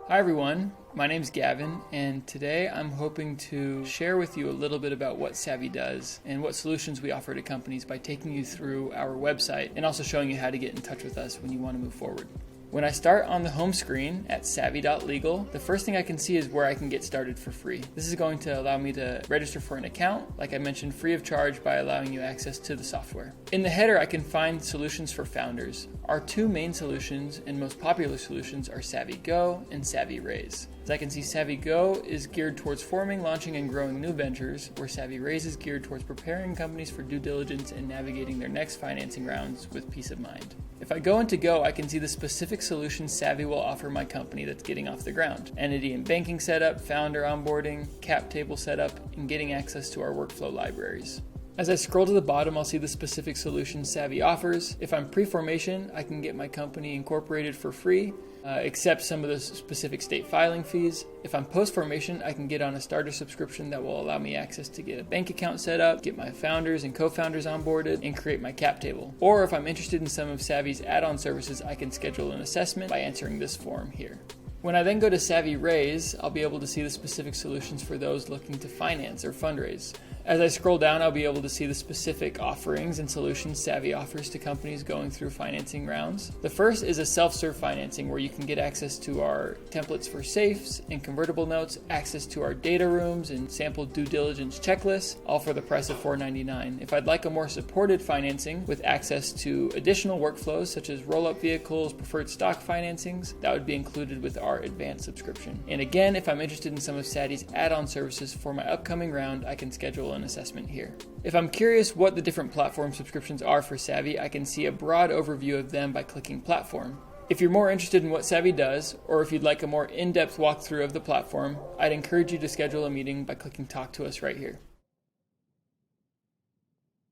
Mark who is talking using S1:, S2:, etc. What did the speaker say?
S1: Hi everyone, my name's Gavin, and today I'm hoping to share with you a little bit about what Savvi does and what solutions we offer to companies by taking you through our website and also showing you how to get in touch with us when you want to move forward. When I start on the home screen at savvi.legal, the first thing I can see is where I can get started for free. This is going to allow me to register for an account, like I mentioned, free of charge by allowing you access to the software. In the header, I can find solutions for founders. Our two main solutions and most popular solutions are Savvi Go and Savvi Raise. As I can see, Savvi Go is geared towards forming, launching, and growing new ventures, where Savvi Raise is geared towards preparing companies for due diligence and navigating their next financing rounds with peace of mind. If I go into Go, I can see the specific solutions Savvi will offer my company that's getting off the ground. Entity and banking setup, founder onboarding, cap table setup, and getting access to our workflow libraries. As I scroll to the bottom, I'll see the specific solutions Savvi offers. If I'm pre-formation, I can get my company incorporated for free, except some of the specific state filing fees. If I'm post-formation, I can get on a starter subscription that will allow me access to get a bank account set up, get my founders and co-founders onboarded, and create my cap table. Or if I'm interested in some of Savvi's add-on services, I can schedule an assessment by answering this form here. When I then go to Savvi Raise, I'll be able to see the specific solutions for those looking to finance or fundraise. As I scroll down, I'll be able to see the specific offerings and solutions Savvi offers to companies going through financing rounds. The first is a self-serve financing where you can get access to our templates for safes and convertible notes, access to our data rooms and sample due diligence checklists, all for the price of $4.99. If I'd like a more supported financing with access to additional workflows such as roll-up vehicles, preferred stock financings, that would be included with our advanced subscription. And again, if I'm interested in some of Savvi's add-on services for my upcoming round, I can schedule an assessment here. If I'm curious what the different platform subscriptions are for Savvi, I can see a broad overview of them by clicking platform. If you're more interested in what Savvi does, or if you'd like a more in-depth walkthrough of the platform, I'd encourage you to schedule a meeting by clicking talk to us right here.